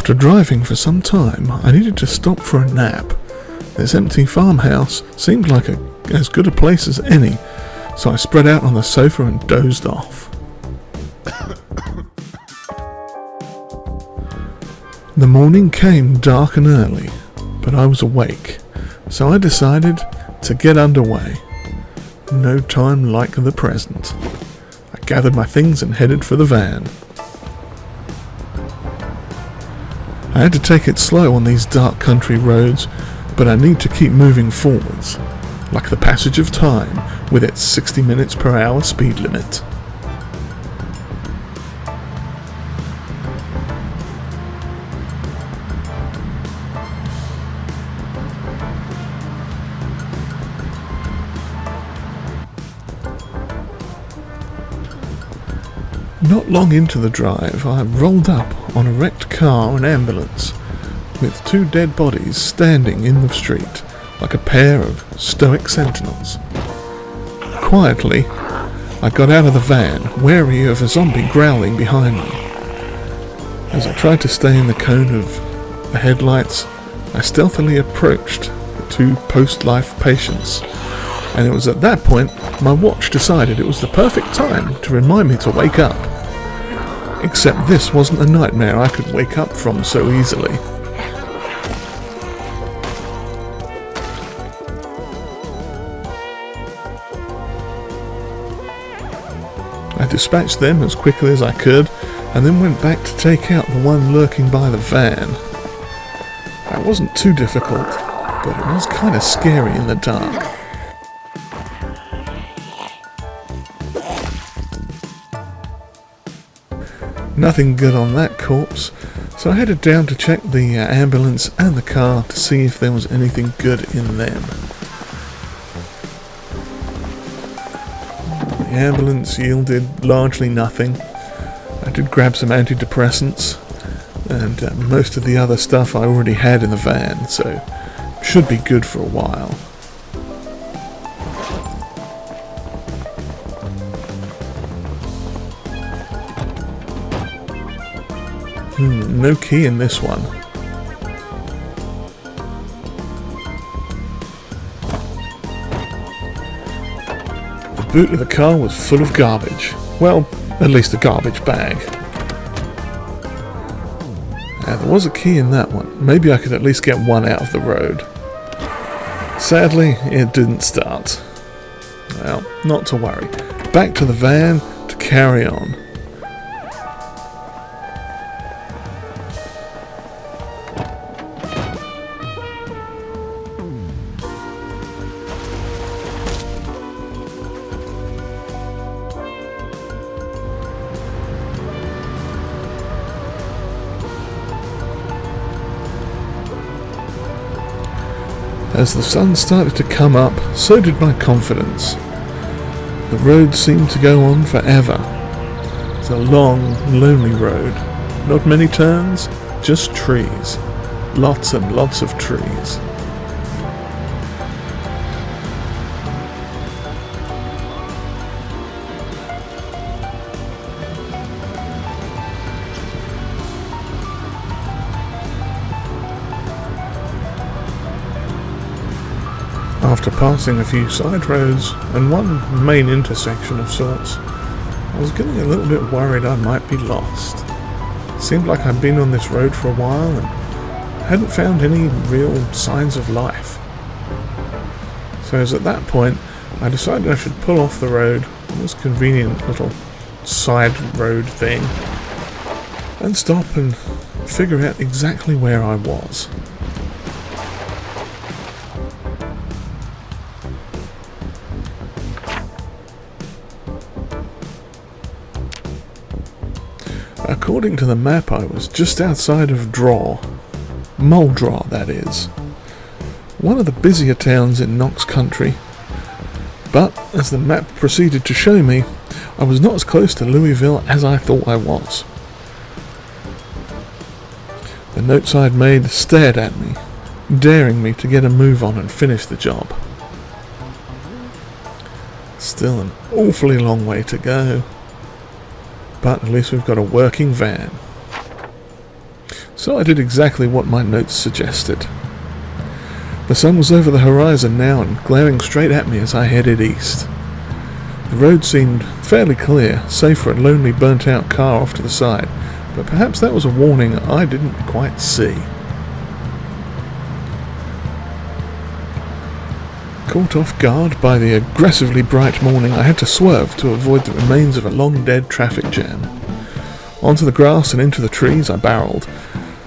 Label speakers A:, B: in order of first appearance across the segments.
A: After driving for some time, I needed to stop for a nap. This empty farmhouse seemed like as good a place as any, so I spread out on the sofa and dozed off. The morning came dark and early, but I was awake, so I decided to get underway. No time like the present. I gathered my things and headed for the van. I had to take it slow on these dark country roads, but I need to keep moving forwards, like the passage of time with its 60 miles per hour speed limit. Not long into the drive, I rolled up on a wrecked car and ambulance, with two dead bodies standing in the street like a pair of stoic sentinels. Quietly, I got out of the van, wary of a zombie growling behind me. As I tried to stay in the cone of the headlights, I stealthily approached the two post-life patients, and it was at that point my watch decided it was the perfect time to remind me to wake up. Except this wasn't a nightmare I could wake up from so easily. I dispatched them as quickly as I could, and then went back to take out the one lurking by the van. That wasn't too difficult, but it was kind of scary in the dark. Nothing good on that corpse, so I headed down to check the ambulance and the car to see if there was anything good in them. The ambulance yielded largely nothing. I did grab some antidepressants, and most of the other stuff I already had in the van, so should be good for a while. No key in this one. The boot of the car was full of garbage. Well, at least a garbage bag. There was a key in that one. Maybe I could at least get one out of the road. Sadly, it didn't start. Well, not to worry. Back to the van to carry on. As the sun started to come up, so did my confidence. The road seemed to go on forever. It's a long, lonely road. Not many turns, just trees. Lots and lots of trees. After passing a few side roads and one main intersection of sorts, I was getting a little bit worried I might be lost. It seemed like I'd been on this road for a while and hadn't found any real signs of life. So it was at that point I decided I should pull off the road, this convenient little side road thing, and stop and figure out exactly where I was. According to the map, I was just outside of Muldraugh, that is. One of the busier towns in Knox Country. But, as the map proceeded to show me, I was not as close to Louisville as I thought I was. The notes I'd made stared at me, daring me to get a move on and finish the job. Still an awfully long way to go. But at least we've got a working van. So I did exactly what my notes suggested. The sun was over the horizon now and glaring straight at me as I headed east. The road seemed fairly clear, save for a lonely burnt-out car off to the side, but perhaps that was a warning I didn't quite see. Caught off guard by the aggressively bright morning, I had to swerve to avoid the remains of a long-dead traffic jam. Onto the grass and into the trees I barreled,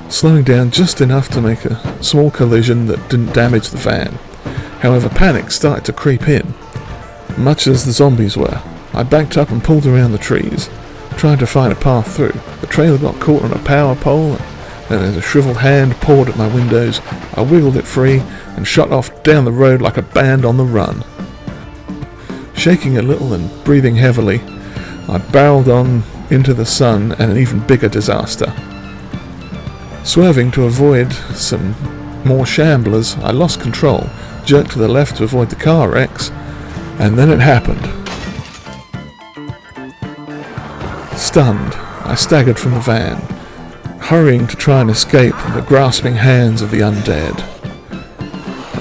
A: slowing down just enough to make a small collision that didn't damage the van. However, panic started to creep in. Much as the zombies were, I backed up and pulled around the trees, trying to find a path through. The trailer got caught on a power pole, and as a shriveled hand pawed at my windows, I wiggled it free and shot off down the road like a band on the run. Shaking a little and breathing heavily, I barreled on into the sun and an even bigger disaster. Swerving to avoid some more shamblers, I lost control, jerked to the left to avoid the car wrecks, and then it happened. Stunned, I staggered from the van, hurrying to try and escape from the grasping hands of the undead.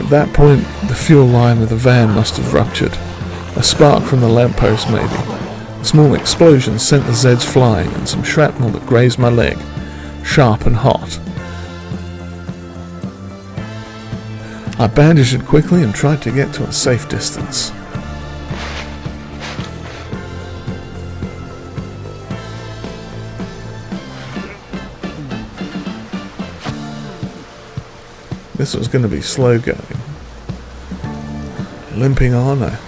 A: At that point, the fuel line of the van must have ruptured. A spark from the lamppost maybe. A small explosion sent the Zeds flying and some shrapnel that grazed my leg, sharp and hot. I bandaged it quickly and tried to get to a safe distance. This was going to be slow going. Limping on, I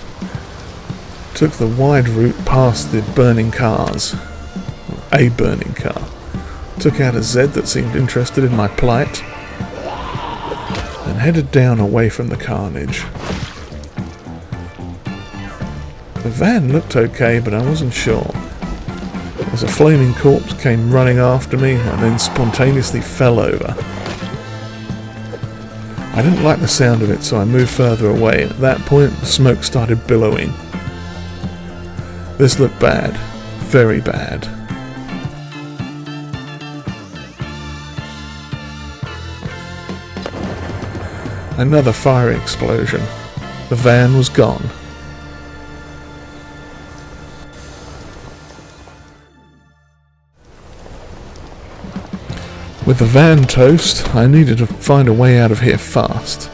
A: took the wide route past the burning cars. A burning car. Took out a Zed that seemed interested in my plight, and headed down away from the carnage. The van looked okay, but I wasn't sure, as a flaming corpse came running after me and then spontaneously fell over. I didn't like the sound of it, so I moved further away, and at that point the smoke started billowing. This looked bad. Very bad. Another fiery explosion. The van was gone. With the van toast, I needed to find a way out of here fast.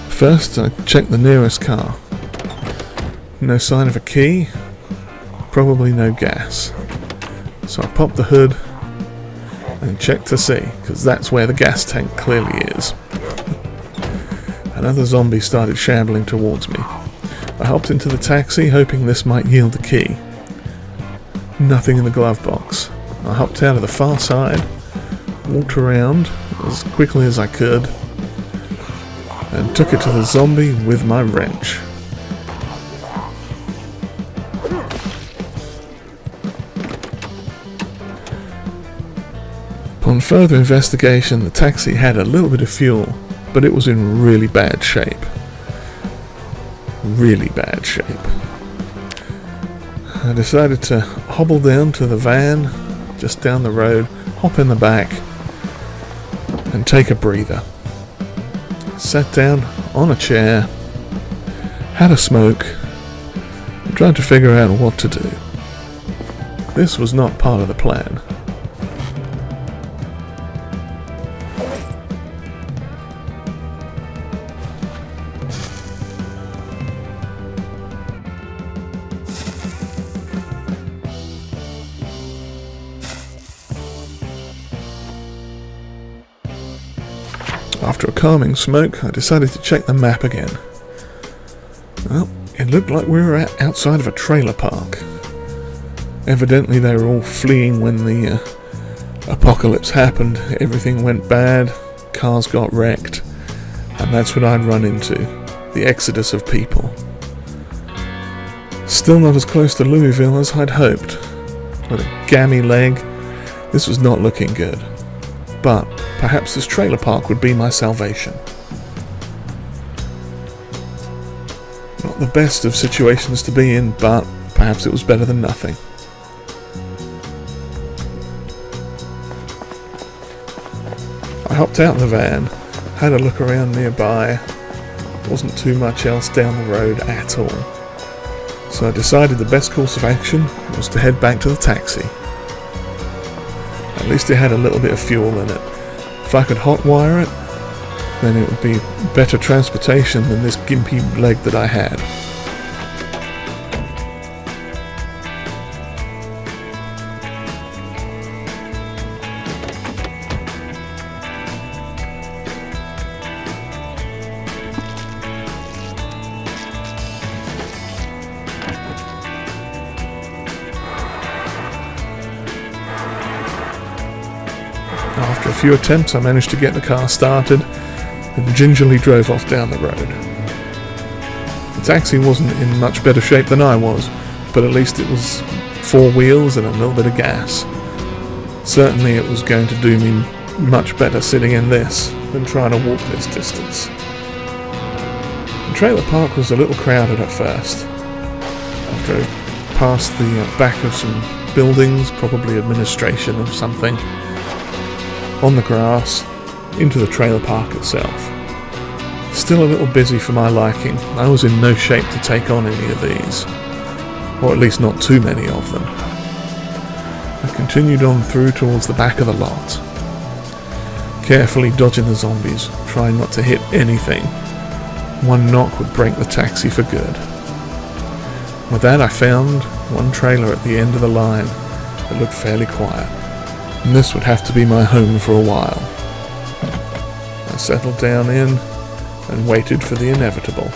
A: First, I checked the nearest car. No sign of a key, probably no gas. So I popped the hood and checked to see, because that's where the gas tank clearly is. Another zombie started shambling towards me. I hopped into the taxi, hoping this might yield a key. Nothing in the glove box. I hopped out of the far side, walked around as quickly as I could, and took it to the zombie with my wrench. Upon further investigation, the taxi had a little bit of fuel, but it was in really bad shape. Really bad shape. I decided to hobble down to the van, just down the road, hop in the back, and take a breather. Sat down on a chair, had a smoke, and tried to figure out what to do. This was not part of the plan. After a calming smoke, I decided to check the map again. Well, it looked like we were outside of a trailer park. Evidently they were all fleeing when the apocalypse happened. Everything went bad, cars got wrecked, and that's what I'd run into, the exodus of people. Still not as close to Louisville as I'd hoped. With a gammy leg, this was not looking good. But perhaps this trailer park would be my salvation. Not the best of situations to be in, but perhaps it was better than nothing. I hopped out of the van, had a look around nearby. Wasn't too much else down the road at all. So I decided the best course of action was to head back to the taxi. At least it had a little bit of fuel in it. If I could hotwire it, then it would be better transportation than this gimpy leg that I had. After a few attempts, I managed to get the car started and gingerly drove off down the road. The taxi wasn't in much better shape than I was, but at least it was 4 wheels and a little bit of gas. Certainly it was going to do me much better sitting in this than trying to walk this distance. The trailer park was a little crowded at first. I drove past the back of some buildings, probably administration of something, on the grass, into the trailer park itself. Still a little busy for my liking. I was in no shape to take on any of these, or at least not too many of them. I continued on through towards the back of the lot, carefully dodging the zombies, trying not to hit anything. One knock would break the taxi for good. With that, I found one trailer at the end of the line that looked fairly quiet, and this would have to be my home for a while. I settled down in and waited for the inevitable.